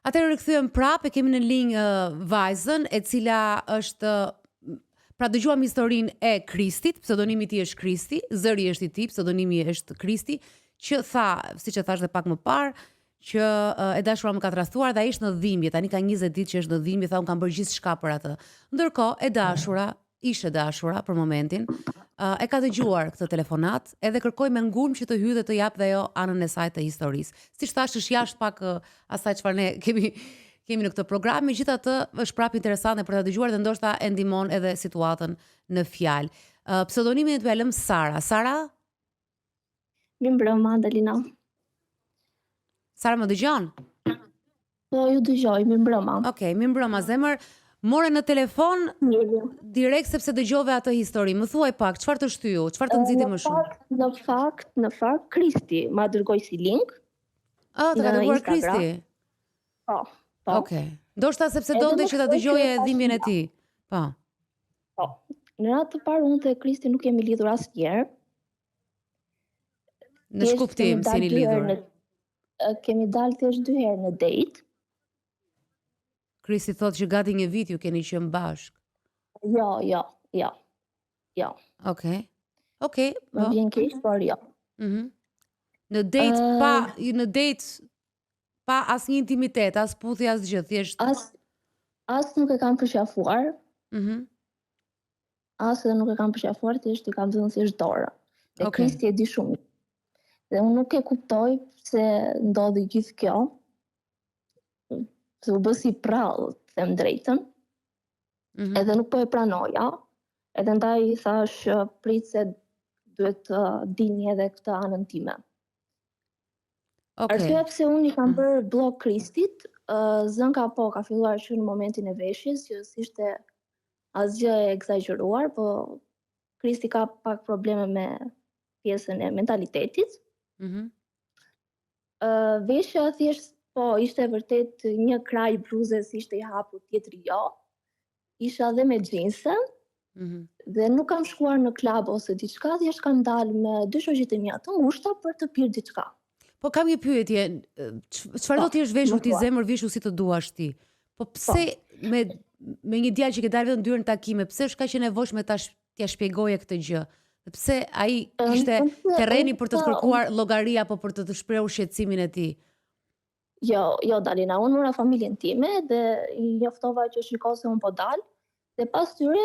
Atëherë rikthyem prapë, kemi në linjë vajzën e cila është pra dëgjuam historinë e Kristit, pseudonimi i tij është Kristi, zëri është i tij, pseudonimi është Kristi, që tha, siç e thash edhe pak më parë, që e dashura më ka trastuar dhe ai është në dhimbje, tani ka 20 ditë që është në dhimbje, tha unë kam bërë gjithçka për atë. Ndërkohë e dashura, ishte dashura për momentin, e ka dëgjuar këtë telefonat, edhe kërkoi me ngulm që të hyjë dhe të japë dhe ajo anën e saj të historisë. Siç thash, është jashtë pak asaj çfarë ne kemi në këtë program, megjithatë është prapë interesante për ta dëgjuar dhe ndoshta e ndihmon edhe situatën në fjalë. Pseudonimin e tuaj lëm Sara. Sara? Mirëmbrëma, Dalina. Sara më dëgjon? Po, ju dëgjoj, mirëmbrëma. Okej, mirëmbrëma zemër. More në telefon direkt sepse dëgjove atë histori. Më thuaj pak, çfarë të shtyu? Çfarë të nxiti më shumë? Në fakt, Kristi ma dërgoi si link. Të ka dërguar Kristi? Po. Okej. Ndoshta sepse donte që ta dëgjoje dhimbjen e tij. Po. Po. Në radhë të parë unë dhe Kristi nuk jemi lidhur asnjëherë. Në shkuptim si jeni lidhur? Kemi dalë thjesht 2 herë në date. Kristi thotë që gati një vit ju keni qenë bashkë. Jo. Okej. Më vjen keq, por jo. Në date pa asnjë intimitet, as puthje, as gjë, thjesht. As nuk e kam përqafuar. As edhe nuk e kam përqafuar, thjesht i kam dhënë thjesht dorë. Dhe Kristi e di shumë. Dhe unë nuk e kuptoj se ndodhi gjithë kjo. Se u bë si prallë, të them drejtën. Edhe nuk po e pranoja. Edhe ndaj i thash prit se duhet të dini edhe këtë anën time. Arsyeja pse unë i kam bërë blok Kristit, zënka ka filluar që në momentin e veshjes, që s'ishte asgjë e egzageruar, po Kristi ka pak probleme me pjesën e mentalitetit. Veshja thjesht po, ishte vërtet një kraj bluzes, ishte i hapur, tjetri jo. Isha dhe me xhinse, dhe nuk kam shkuar në klub ose diçka, thjesht kam dalë me 2 shoqet e mia të ngushta për të pirë diçka. Po kam një pyetje, çfarë do të jesh veshur ti zemër, vishu si të duash ti? Po pse me një djalë që ke dalë vetëm 2 herë në takime, pse është kaq e nevojshme t'ia shpjegoje këtë gjë? Pse ai kishte terreni për të kërkuar llogari apo për të shprehur shqetësimin e tij? Jo, Dalina, unë mora familjen time dhe i njoftova që shiko se unë po dalë, dhe pas tyre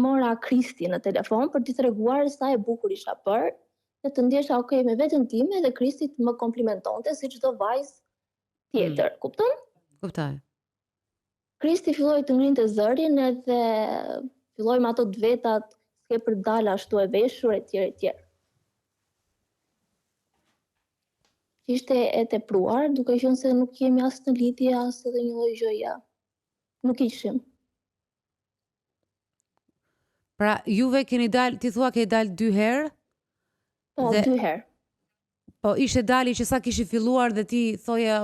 mora Kristi në telefon për t'i treguar sa e bukur isha për, dhe të ndjesha okay me veten time dhe Kristi të më komplimentonte si çdo vajzë tjetër, kupton? Kuptoj. Kristi filloi të ngrinte zërin edhe filloi me ato të vetat, s'ke për dalë ashtu e veshur etj. Ishte e tepruar, duke qenë se nuk jemi as në lidhje, as edhe një lloj gjëje. Nuk ishim. Pra, juve keni dalë, ti thua ke dalë 2 herë? Po, 2 herë. Po, ishte dali që sa kishi filluar dhe ti thoje,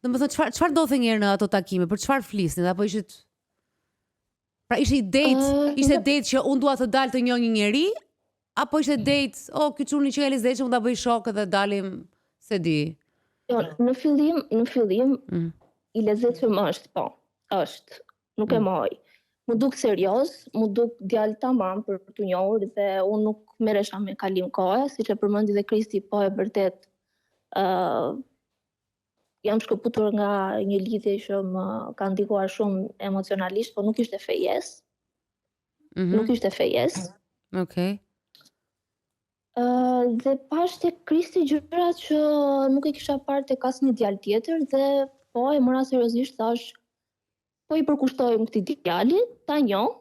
domethënë çfarë ndodhte një herë në ato takime, për çfarë flisnit, apo ishit... Pra, ishte date që unë dua të dalë të njoh një njeri, apo ishte date, ky çuni që e lezetshëm, unë ta bëj shok dhe dalim, se di. Jo, në fillim i lezetshëm është, po, është, nuk e moj. Më duk serioz, më duk djalë tamam për të njohur dhe unë nuk merresha me kalim kohe, siç e përmendi dhe Kristi, po e vërtet jam shkëputur nga një lidhje që më ka ndikuar shumë emocionalisht, po nuk ishte fejes. Nuk ishte fejes. Okej. Dhe pash tek Kristi gjëra që nuk e kisha parë tek asnjë djalë tjetër dhe po e mora seriozisht, thash po i përkushtojmë këtij djali, ta njoh.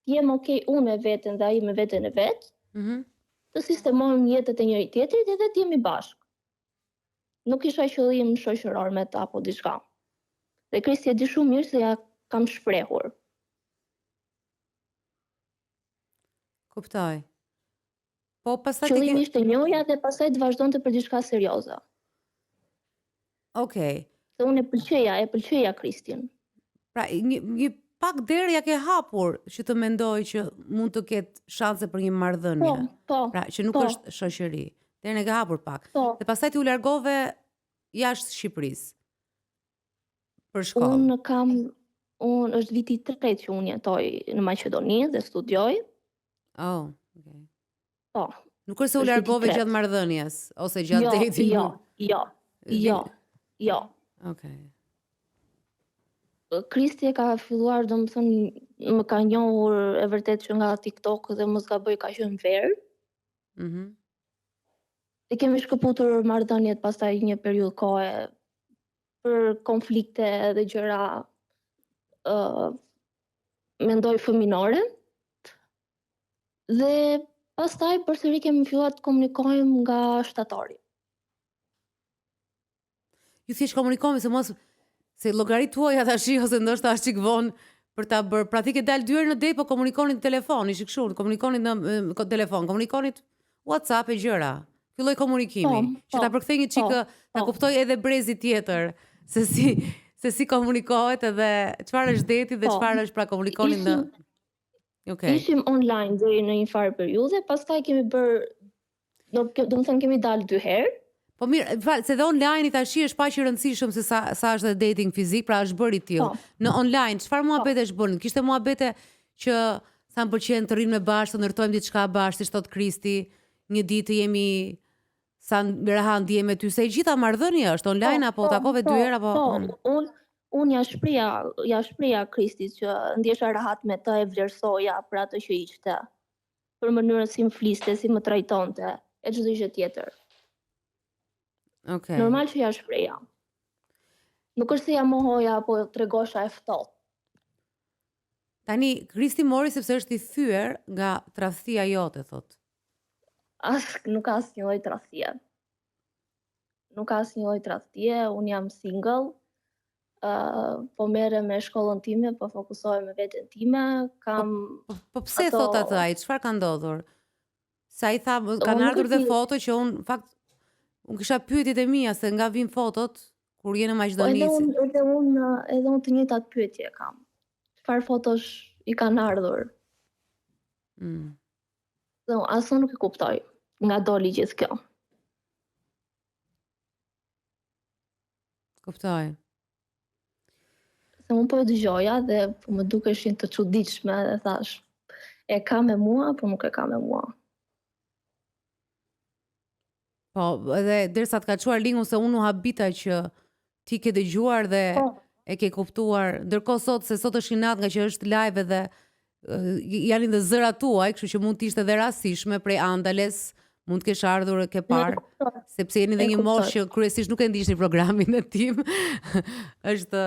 Jem okay unë me veten dhe ai me veten e vet. Të sistemojmë jetët e njëri tjetrit edhe të jemi bashkë. Nuk kisha qëllim shoqëror me ta apo diçka. Dhe Kristi e di shumë mirë se ja kam shprehur. Kuptoj. Po pastaj qëllimi ishte njohja dhe pastaj të vazhdonte për diçka serioze. Okej. Se unë e pëlqeja Kristin. Pra, një pak derë ja ke hapur që të mendoj që mund të ketë shanse për një marrëdhënie. Po. Pra, që nuk është shoqëri. Derën e ke hapur pak. Po. Dhe pastaj ti u largove jashtë Shqipërisë? Për shkollë. Unë është viti 3 që unë jetoj në Maqedoni dhe studioj. Oh, okay. Po. Nuk është se u largove gjatë marrëdhënies ose gjatë datingut. Jo. Okay. Kristi e ka filluar, domethënë më ka njohur e vërtet që nga TikTok dhe mos gaboj ka qenë verë. E kemi shkëputur marrëdhëniet pastaj një periudhë kohe për konflikte dhe gjëra mendoj fëminore. Dhe pastaj përsëri kemi filluar të komunikojmë nga shtatori. Ju thjesht komunikojmë se llogaritë tuaja tash ose ndoshta është çik vonë për ta bërë. Pra ti ke dalë 2 herë në det, po komunikonit në telefon, ishi kështu, komunikonit në telefon, komunikonit WhatsApp e gjëra. Filloi komunikimi, që ta përkthej një çik, ta kuptoj edhe brezi tjetër, se si komunikohet edhe çfarë është deti dhe çfarë është pra komunikonit në. Okay. Ishim online deri në një farë periudhe, pastaj kemi bërë, do të thënë kemi dalë 2 herë. Po mirë, se dhe online i tash është pak i rëndësishëm se sa është dhe dating fizik, pra është bërë i tillë. Në online, çfarë muhabete është bërë? Kishte muhabete që sa më pëlqen të rrimë bashkë, të ndërtojmë diçka bashkë, si thot Kristi, një ditë jemi sa rahat ndihem me ty, se gjitha marrëdhënia është online apo takove 2 herë apo Unë ja shpreha Kristit që ndjesha rahat me të, e vlerësoja për atë që ishte, për mënyrën si më fliste, si më trajtonte, e çdo gjë tjetër. Okay. Normal që ja shpreha. Nuk është se ja mohoja apo tregosha e ftohtë. Tani Kristi mori sepse është i thyer nga tradhtia jote, thot. Nuk ka asnjë lloj tradhtie. Unë jam single. Po merrem me shkollën time, po fokusohem me veten time, kam Po pse thot atë ai? Çfarë ka ndodhur? Sa i tha, kanë ardhur dhe foto që unë fakt unë kisha pyetjet e mia se nga vin fotot kur je në Maqedoni. Edhe unë të njëjtat pyetje kam. Çfarë fotosh i kanë ardhur? Asë nuk e kuptoj nga doli gjithë kjo. Kuptoj. Se unë po e dëgjoja dhe po më dukeshin të çuditshme dhe thash, e ka me mua apo nuk e ka me mua? Po, edhe derisa të ka çuar linkun se unë u habita që ti ke dëgjuar dhe e ke kuptuar. Ndërkohë sot është i natë nga që është live dhe janë dhe zërat tuaj, kështu që mund të ishte edhe rastishme prej Andales, mund të kesh ardhur e ke parë, sepse jeni dhe një moshë që kryesisht nuk e ndiqni programin e tim. Është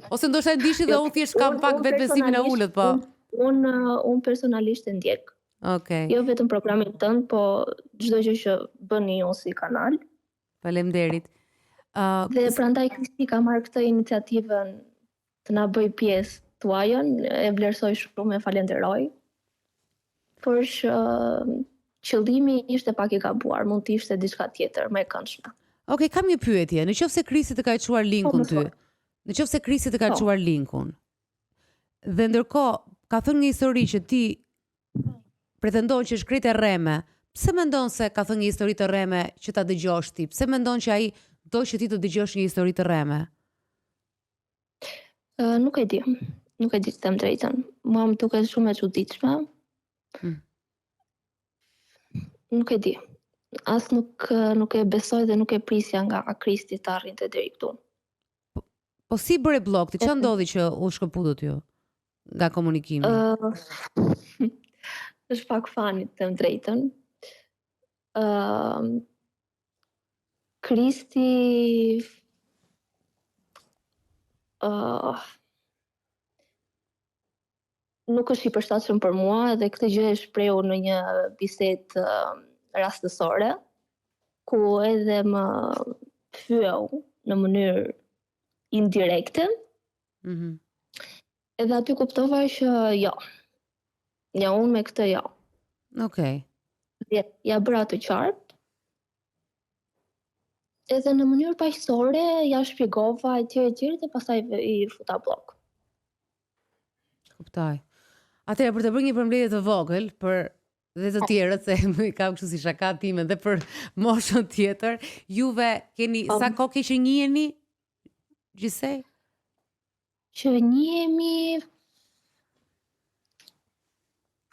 ose ndoshta e ndiqni dhe unë thjesht kam pak vetbesimin e ulët, po. Unë personalisht e ndjek. Okay. Jo vetëm programin tënd, po çdo gjë që bëni ju si kanal. Faleminderit. Dhe prandaj Kristi ka marrë këtë iniciativën të na bëj pjesë tuajën, e vlerësoj shumë, e falenderoj. Por qëllimi ishte pak i gabuar, mund të ishte diçka tjetër, më e këndshme. Okej, kam një pyetje. Nëse Kristi të ka çuar linkun ty. Nëse Kristi të ka çuar linkun. Dhe ndërkohë ka thënë një histori që ti pretendon që është krejt e rreme. Pse mendon se ka thënë një histori të rreme që ta dëgjosh ti? Pse mendon që ai do që ti të dëgjosh një histori të rreme? Nuk e di. Nuk e di të them drejtën. Mua më duket shumë e çuditshme. Nuk e di. As nuk e besoj dhe nuk e prisja nga Kristi të arrinte deri këtu. Po si bëre blok? Ti çfarë ndodhi që u shkëputët ju nga komunikimi? Është pak fani të them drejtën. Kristi nuk është i përshtatshëm për mua dhe këtë gjë e shprehu në një bisedë rastësore ku edhe më fyeu në mënyrë indirekte. Edhe aty kuptova që jo. Ja, unë me këtë jo. Okej. Ja bëra të qartë. Edhe në mënyrë paqësore ja shpjegova etj dhe pastaj i futa blok. Kuptoj. Atëherë për të bërë një përmbledhje të vogël për dhe të tjerët, se më kam kështu si shaka time dhe për moshën tjetër, juve keni, sa kohë ke që njiheni? Gjithsej? Që njihemi,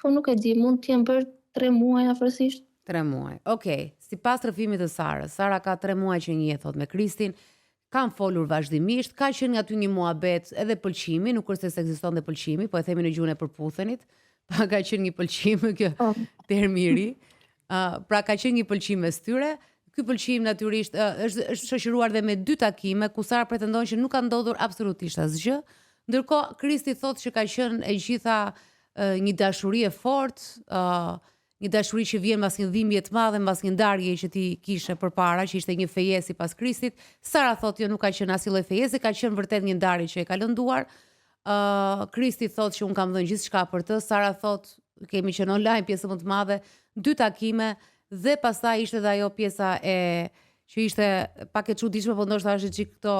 po nuk e di, mund të jenë bërë 3 muaj afërsisht. 3 muaj. Okej, sipas rrëfimit të Sarës, Sara ka 3 muaj që njihet thot me Kristin, kanë folur vazhdimisht, ka qenë aty një muhabet edhe pëlqimi, nuk është se ekziston dhe pëlqimi, po e themi në gjuhën e përputhenit, pa ka qenë një pëlqim, kjo termi i ri. Pra ka qenë një pëlqim mes tyre. Ky pëlqim natyrisht është shoqëruar dhe me 2 takime ku Sara pretendon që nuk ka ndodhur absolutisht asgjë. Ndërkohë Kristi thotë që ka qenë e gjitha një dashuri e fortë, një dashuri që vjen mbas një dhimbje të madhe, mbas një ndarjeje që ti kishe përpara, që ishte një fejes sipas Kristit. Sara thotë jo, nuk ka qenë asnjë lloj fejese, ka qenë vërtet një ndarje që e ka lënduar. Kristi thotë që un kam dhënë gjithçka për të. Sara thotë kemi qenë online pjesë më të madhe, 2 takime dhe pastaj ishte edhe ajo pjesa që ishte pak e çuditshme, po ndoshta është çik këto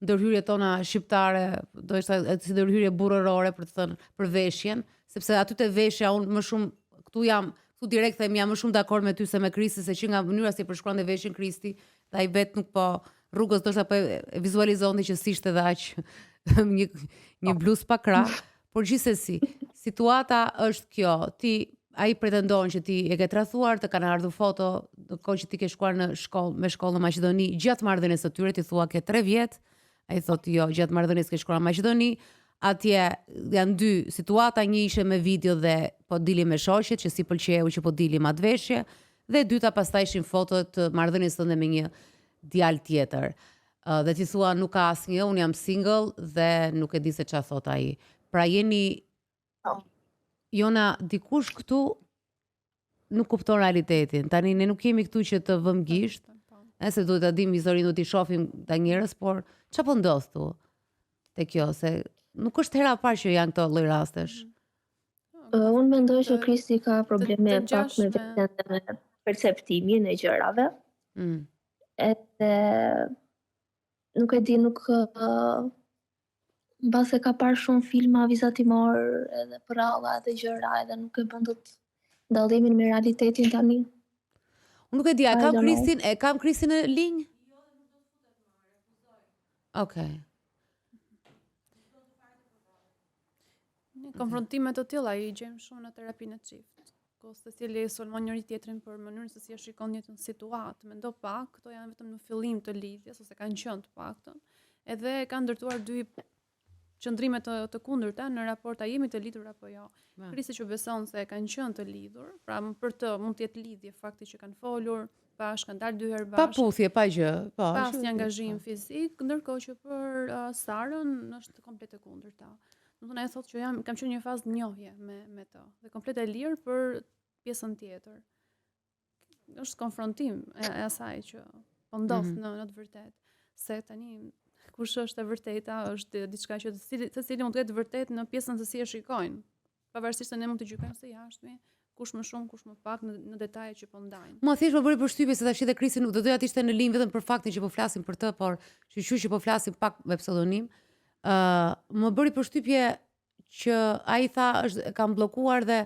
ndërhyrjet tona shqiptare, do ishte si ndërhyrje burrërore për të thënë për veshjen, sepse aty te veshja un më shumë këtu direkt them jam më shumë dakord me ty se me Kristi, se që nga mënyra si përshkruante veshjen Kristi, dhe ai vet nuk po rrugës ndoshta po e vizualizonte që si ishte dhe aq një bluzë pa krah, por gjithsesi, situata është kjo, ai pretendon që ti e ke tradhuar, të kanë ardhur foto në kohë që ti ke shkuar në shkollë në Maqedoni, gjatë marrëdhënies së tyre ti thua ke 3 vjet, ai thotë jo, gjatë marrëdhënies ke shkuar në Maqedoni. Atje janë 2 situata, një ishe me video dhe po dili me shoqet, që si pëlqeu që po dili atë veshje, dhe dyta pastaj ishin fotot të marrëdhënies tënde me një djalë tjetër. Dhe ti thua nuk ka asnjë, un jam single dhe nuk e di se çfarë thot ai. Pra jeni Jona, dikush këtu nuk kupton realitetin. Tani ne nuk jemi këtu që të vëmë gisht, se duhet ta dim historinë, do t'i shohim ta njerëz, por çfarë po ndodh këtu? Te kjo, se nuk është hera e parë që janë këto lloj rastesh. Unë mendoj që Kristi ka probleme pak me vetën dhe me perceptimin e gjërave. Edhe nuk e di, mbase ka parë shumë filma vizatimor edhe për ralla edhe gjëra, edhe nuk e bën dot dallimin me realitetin tani. Unë nuk e di, kam Kristin në linjë? Okej. Në konfrontime të tilla i gjejmë shumë në terapinë e çift. Ku secili sulmon njëri tjetrin për mënyrën se si e shikon jetën situatë. Mendo pak, këto janë vetëm në fillim të lidhjes ose kanë qenë të paktën. Edhe kanë ndërtuar 2 qëndrime të kundërta në raport, a jemi të lidhur apo jo. Kristi që beson se kanë qenë të lidhur, pra për të mund të jetë lidhje fakti që kanë folur bashkë, kanë dalë 2 herë bashkë. Pa puthje, pa gjë, po. Pas një angazhim fizik, ndërkohë që për Sarën është komplet e kundërta. Domethënë ai thotë që kam qenë një fazë njohje me të dhe komplet e lirë për pjesën tjetër. Është konfrontim e asaj që po ndodh në të vërtetë. Se tani kush është e vërteta është diçka që secili mund të ketë vërtet në pjesën se si e shikojnë. Pavarësisht se ne mund të gjykojmë se jashtëmi, kush më shumë, kush më pak në detajet që po ndajnë. Mua thjesht më bëri përshtypje se tash edhe Kristi nuk do doja të ishte në linjë vetëm për faktin që po flasim për të, por që po flasim pak me pseudonim. Më bëri përshtypje që ai tha kam bllokuar dhe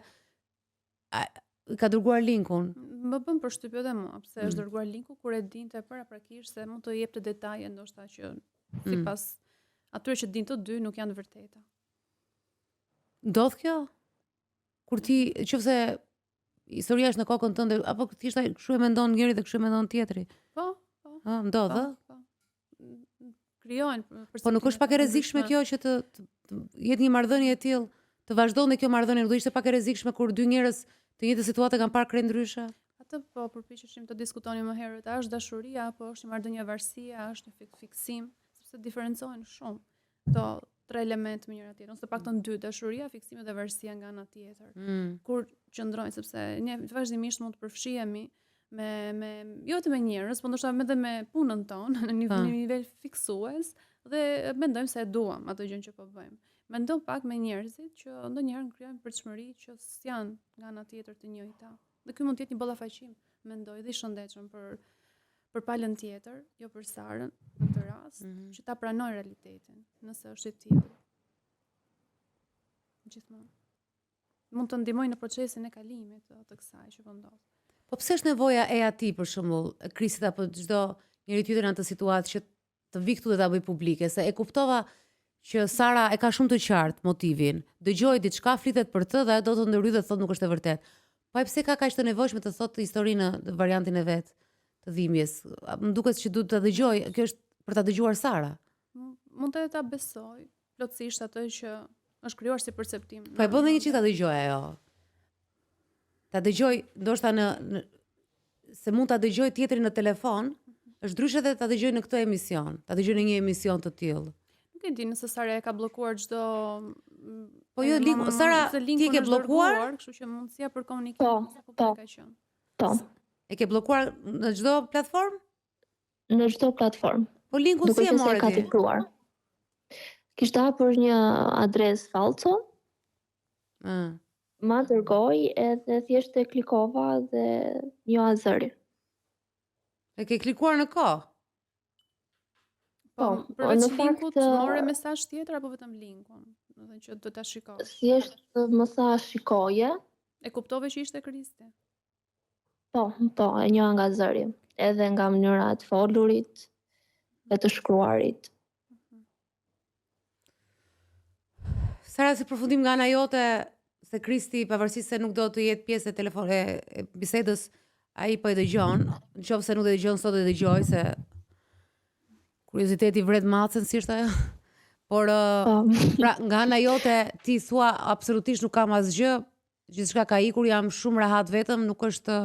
ka dërguar linkun. Më bën përshtypje edhe mua, pse është dërguar linku kur e dinte paraprakisht se mund të jepte detaje ndoshta që sipas atyre që din të 2 nuk janë vërteta. Ndodh kjo? Kur ti, nëse historia është në kokën tënde, apo thjesht kështu e mendon njëri dhe kështu e mendon tjetri? Po. Ndodh, po. Krijojnë. Po nuk është pak e rrezikshme kjo që të jetë një marrëdhënie e tillë, të vazhdonte kjo marrëdhënie, do ishte pak e rrezikshme kur 2 njerëz të njëjtë situatë kanë parë krejt ndryshe? Atë po përpiqeshim të diskutonim më herët, a është dashuria apo është marrëdhënie varësie, a është një fiksim, sepse diferencojnë shumë këto 3 elementë me njëra tjetrën, ose paktën 2, dashuria, fiksimi dhe varësia nga ana tjetër. Kur qëndrojnë, sepse ne vazhdimisht mund të përfshihemi me jo vetëm me njerëz, por ndoshta edhe me punën tonë në një nivel fiksues dhe mendojmë se e duam atë gjë që po bëjmë. Mendo pak me njerëzit që ndonjëherë krijojnë përçmëri që s'janë nga ana tjetër të njëjta. Dhe ky mund të jetë një ballafaqim, mendoj, dhe i shëndetshëm për palën tjetër, jo për Sarën në këtë rast, që ta pranoj realitetin, nëse është i tillë. Gjithmonë. mund të ndihmojnë në procesin e kalimit të kësaj që po ndodh. Po pse është nevoja e atij për shembull, e Kristit apo çdo njeri tjetër në atë situatë që të vi këtu dhe ta bëj publike, se e kuptova që Sara e ka shumë të qartë motivin. Dëgjoj diçka, flitet për të dhe ajo do të ndërhyjë dhe thotë nuk është e vërtetë. Po ai pse ka kaq të nevojshme të thotë historinë në variantin e vet të dhimbjes? Më duket që duhet ta dëgjoj, kjo është për ta dëgjuar Sara. Mund të ta besoj plotësisht atë që është krijuar si perceptim. Po e bën edhe një çik ta dëgjoj ajo. Ta dëgjoj ndoshta se mund ta dëgjoj tjetrin në telefon, është ndryshe dhe ta dëgjoj në këtë emision, ta dëgjoj në një emision të tillë. Nuk e di nëse Sara e ka bllokuar çdo Po jo, Sara ti ke bllokuar, kështu që mundësia për komunikim ka qenë. Po. E ke bllokuar në çdo platformë? Në çdo platformë. Po linkun si e morë ka ti? tepruar. Kishte hapur një adresë falso, ma dërgoj edhe thjesht e klikova dhe jo azëri. E ke klikuar në kohë? Po, në përveç fakt, linkut, morë mesazh tjetër apo vetëm linkun? Do të thënë që do ta shikosh. Thjesht më tha shikoje. E kuptove që ishte Kristi? Po, e njoha nga zëri. Edhe nga mënyra e të folurit, e të shkruarit. Sara, si përfundim nga ana jote, se Kristi pavarësisht se nuk do të jetë pjesë e bisedës, ai po e dëgjon, nëse nuk e dëgjon sot e dëgjoj se kurioziteti vret macën, si është ajo. Por pra nga ana jote ti thua absolutisht nuk kam asgjë, gjithçka ka ikur, jam shumë rehat vetëm, nuk është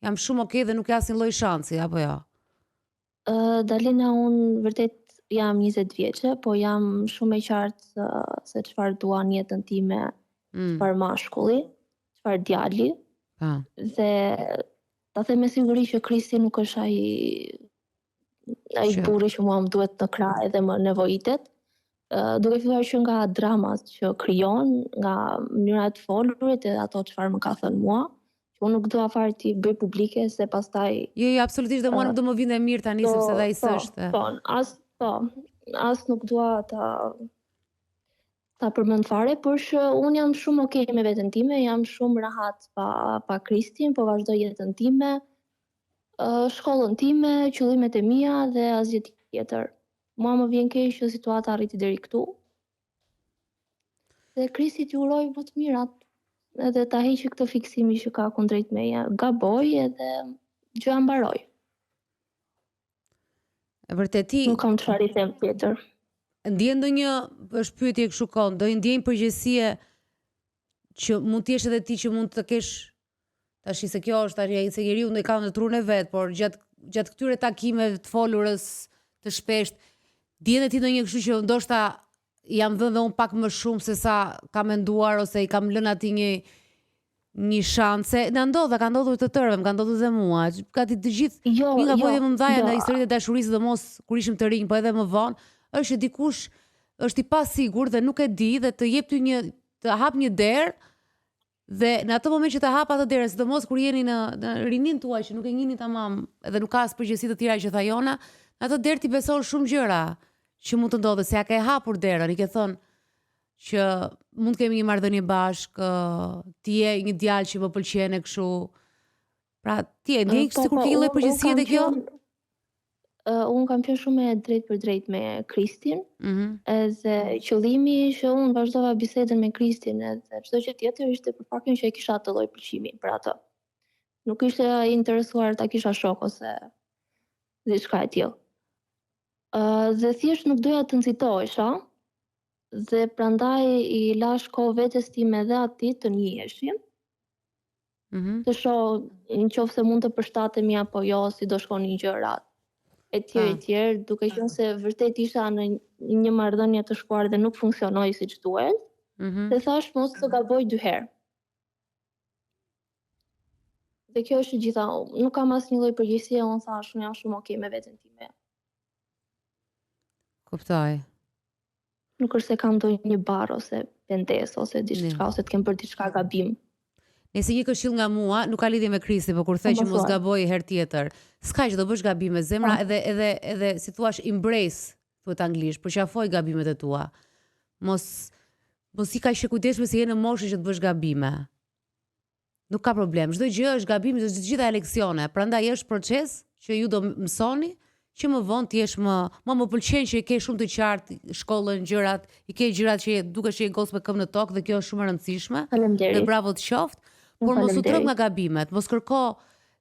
jam shumë okay dhe nuk ka asnjë lloj shansi apo jo. Dalina, unë vërtet jam 20 vjeçe, po jam shumë e qartë se çfarë dua në jetën time, çfarë mashkulli, çfarë djali. Dhe ta them me siguri që Kristi nuk është ai burri që mua më duhet në krah edhe më nevojitet. Duke filluar që nga dramat që krijon, nga mënyra e të folurit edhe ato çfarë më ka thënë mua, që unë nuk dua fare ti bëj publike se pastaj Jo, absolutisht dhe mua nuk do më vinte mirë tani sepse dhe ai s'është. As nuk dua ta përmend fare, por që unë jam shumë okay me veten time, jam shumë rahat pa Kristin, po vazhdoj jetën time, shkollën time, qëllimet e mia dhe asgjë tjetër. Mua më vjen keq që situata arriti deri këtu. Dhe Kristi t'ju uroj më të mirat, edhe ta heqë këtë fiksimi që ka kundrejt meje. Gaboj edhe gjëja mbaroj. E vërtet ti nuk kam çfarë i them tjetër. Ndjen ndonjë është pyetje kështu kon, do i ndjen përgjegjësie që mund të jesh edhe ti që mund të kesh tash se kjo është tani se njeriu ndaj ka në trun e vet, por gjatë këtyre takimeve të folurës të shpesht, ndjen ti ndonjë kështu që ndoshta jam dhënë dhe un pak më shumë se sa kam menduar ose i kam lënë atij një shanse. Na ndodha, ka ndodhur të tërëve, më ka ndodhur dhe mua. Gati të gjithë një nga vojtë më mëdhaja në historitë e dashurisë, sidomos kur ishim të rinj, po edhe më vonë, është që dikush është i pasigurt dhe nuk e di dhe të jep ty të hap një derë dhe në atë moment që të hap atë derë, sidomos kur jeni në rinin tuaj që nuk e njihni tamam edhe nuk ka as përgjegjësi të tjera që tha Jona, në atë derë ti beson shumë gjëra që mund të ndodhe, se ja ke hapur derën, i ke thonë që mund të kemi një marrëdhënie bashkë, ti je një djalë që më pëlqen e kështu. Pra ti e ndjej sikur ke një lloj përgjegjësie te kjo? Unë kam qenë shumë e drejtë për drejtë me Kristin, edhe qëllimi që unë vazhdova bisedën me Kristin edhe çdo gjë tjetër ishte për faktin që e kisha atë lloj pëlqimi për atë. Nuk ishte interesuar ta kisha shok ose diçka e tillë. Dhe thjesht nuk doja të nxitohesha dhe prandaj i lash kohë vetes time dhe atij të njiheshim. Të shoh nëse mund të përshtatemi apo jo, si do shkonin gjërat. Etj, duke qenë se vërtet isha në një marrëdhënie të shkuar dhe nuk funksionoi siç duhet. Dhe thash mos të gaboj 2 herë. Dhe kjo është gjitha. Nuk kam asnjë lloj përgjegjësie, unë thash, unë jam shumë okay me veten time. Kuptoj. Nuk është se kam ndonjë bar ose pendes ose diçka ose të kem bërë diçka gabim. Nëse një këshill nga mua, nuk ka lidhje me Kristin, por kur the që mos gaboj herë tjetër. S'ka që do bësh gabime, zemra edhe si thua embrace, thuhet anglisht, përqafoj gabimet e tua. Mos mos i ka që kujdesshme se je në moshë që të bësh gabime. Nuk ka problem. Çdo gjë është gabim, të gjitha janë leksione. Prandaj është proces që ju do mësoni që më vonë të jesh më pëlqen që i ke shumë të qartë shkollën, gjërat, i ke gjërat që dukesh që je gos me këmbë në tokë dhe kjo është shumë e rëndësishme. Faleminderit. Dhe bravo të qoftë. Por mos u trëng nga gabimet, mos kërko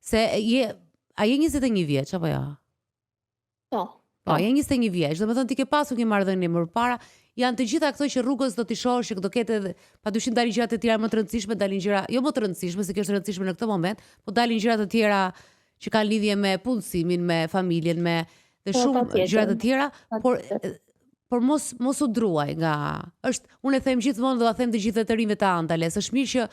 se a je 21 vjeç apo jo? Po. Po, je 21 vjeç. Domethënë ti ke pasur një marrëdhënie më parë. Janë të gjitha këto që rrugës do t'i shohësh që do ketë edhe padyshim dalin gjëra të tjera më të rëndësishme, dalin gjëra jo më të rëndësishme, se kjo është e rëndësishme në këtë moment, po dalin gjëra të tjera që kanë lidhje me punësimin, me familjen, me dhe shumë gjëra të tjera, por mos u druaj nga unë e them gjithmonë dhe a them të gjithë të rinjve të Antales, është mirë që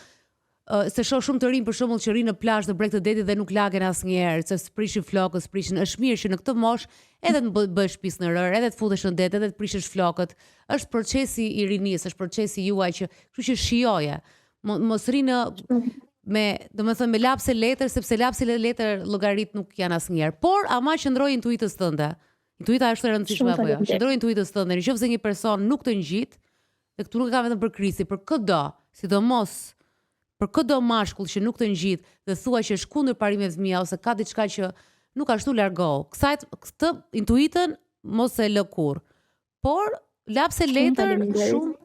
se shoh shumë të rinj për shembull që rinë në plazh në breg të detit dhe nuk lagen asnjëherë, se prishin flokët, është mirë që në këtë moshë edhe të bësh shtëpisë në rër, edhe të futesh në det, edhe të prishësh flokët. Është procesi i rinisë, është procesi juaj kështu që shijoje. Mos rinë domethënë me lapse letër, sepse lapse letër llogarit nuk janë asnjëherë. Por ama qëndroj intuitës tënde. Intuita është e rëndësishme apo jo? Qëndroj intuitës tënde. Nëse një person nuk të ngjit, dhe këtu nuk ka vetëm për Kristi, për çdo, sidomos për çdo mashkull që nuk të ngjit dhe thua që është kundër parimeve të mia ose ka diçka që nuk ashtu largohu. Këtë intuitën mos e lë kurr. Por lapse letër shumë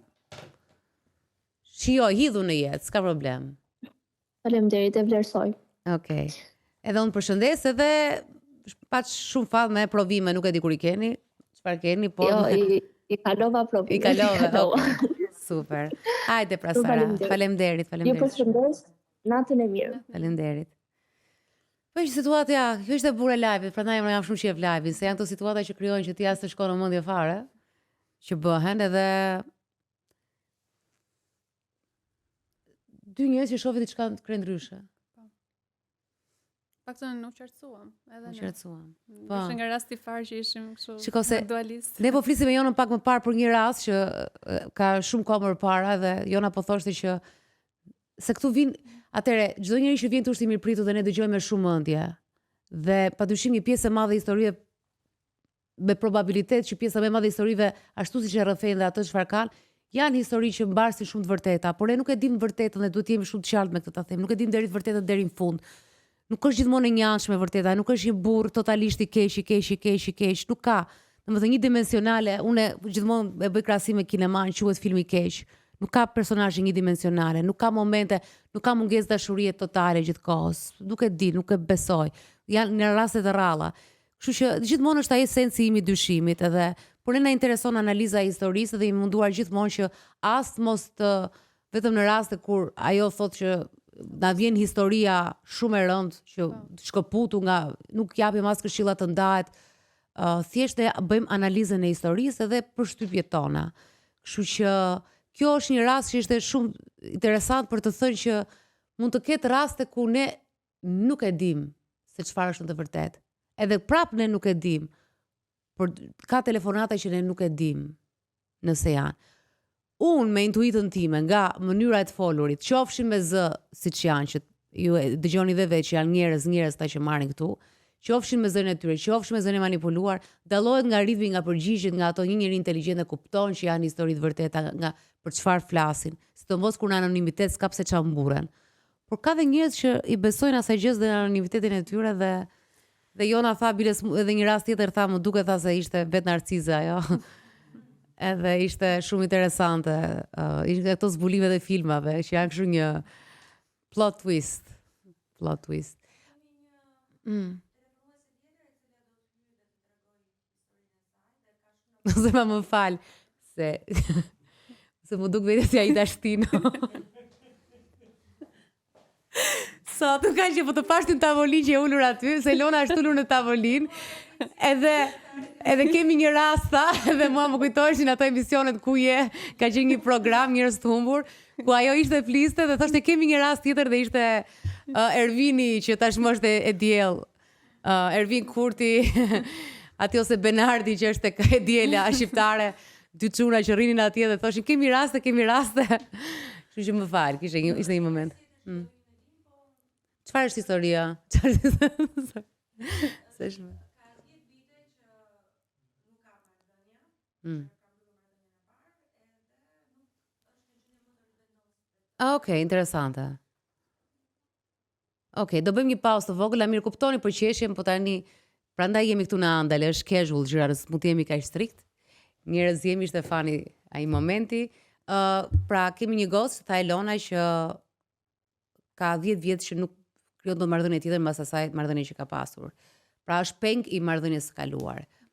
shijoj, hidhu në jetë, s'ka problem. Faleminderit, e vlerësoj. Okej. Edhe unë përshëndes edhe paç shumë fat me provime, nuk e di kur i keni, çfarë keni, po Jo, i kalova provime. I kalova. Super. Hajde pra Sara. Faleminderit. Ju përshëndes, natën e mirë. Faleminderit. Po është situata, kjo është e burë e live-it, prandaj më jam shumë qef live-in, se janë këto situata që krijojnë që ti as të shkon në mendje fare, që bëhen edhe dy njerëz që shohin diçka të krendryshe. Paktën nuk qartësuam, edhe ne. Qartësuam. Po. Ishte nga rasti fare që ishim kështu. Shiko se dualist. ne po flisim me Jonën pak më parë për një rast që ka shumë kohë më parë dhe Jona po thoshte që se këtu vijnë atëre çdo njeri që vjen këtu është i mirëpritur dhe ne dëgjojmë me shumë mendje. Dhe padyshim një pjesë e madhe e historive me probabilitet që pjesa më e madhe e historive ashtu siç e rrëfejnë dhe ato çfarë kanë, janë histori që mbarsin shumë të vërteta, por ne nuk e dimë vërtetën dhe duhet të jemi shumë të qartë me këtë ta them. Nuk e dimë deri të vërtetën deri në fund. Nuk është gjithmonë e njëanshme vërteta, nuk është një burr totalisht i keq, nuk ka. Domethënë një dimensionale, unë gjithmonë e bëj krahasim me kineman, quhet film i keq. Nuk ka personazhe një dimensionale, nuk ka momente, nuk ka mungesë dashurie totale gjithkohës. Nuk e di, nuk e besoj. Janë në raste të rralla. Kështu që gjithmonë është ai esenci im i dyshimit edhe por ne na intereson analiza e historisë dhe i munduar gjithmonë që as mos të vetëm në raste kur ajo thotë që na vjen historia shumë e rëndë që shkëputu nga nuk japim as këshilla të ndahet, thjesht ne bëjmë analizën e historisë edhe për shtypjet tona. Kështu që kjo është një rast që ishte shumë interesant për të thënë që mund të ketë raste ku ne nuk e dim se çfarë është në të vërtetë. Edhe prapë ne nuk e dim. Por ka telefonata që ne nuk e dim nëse janë. Unë me intuitën time nga mënyra e të folurit, qofshin me zë siç janë që ju dëgjoni dhe vetë që janë njerëz ta që marrin këtu, qofshin me zërin e tyre, qofshin me zërin e manipuluar, dallohet nga ritmi, nga përgjigjet, nga ato një njeri inteligjent e kupton që janë histori të vërteta nga për çfarë flasin, sidomos kur në anonimitet s'ka pse çam mburren. Por ka dhe njerëz që i besojnë asaj gjës dhe anonimitetin e tyre dhe Jona tha bile edhe një rast tjetër tha më duket tha se ishte vet narcize ajo. Edhe ishte shumë interesante. Ishte këto zbulime dhe filmave që janë kështu një plot twist. Ose më fal se më duk vetë si ai dashtino. Sot nuk ka që po të pash në tavolinë që e ulur aty, se Lona është ulur në tavolinë, edhe kemi një rast tha, edhe mua më kujtoheshin ato emisionet ku ka qenë një program Njerëz të humbur, ku ajo ishte fliste dhe thoshte kemi një rast tjetër dhe ishte Ervini që tashmë është e diell. Ervin Kurti, aty ose Benardi që është e diela shqiptare, dy çuna që rrinin atje dhe thoshin kemi raste. Kështu që më fal, ishte një moment. Çfarë është historia? S'është. Okej, interesante. Okej, do bëjmë një pauzë të vogël, a mirë kuptoni për qeshjen, po tani prandaj jemi këtu në Andal, është casual gjëra, mund të jemi kaq strikt. Njerëz jemi Stefani ai momenti. Pra kemi një gocë, tha Elona që ka 10 vjet që nuk krijon dot marrëdhënie tjetër mbas asaj marrëdhënie që ka pasur. Pra është peng i marrëdhënies së kaluar.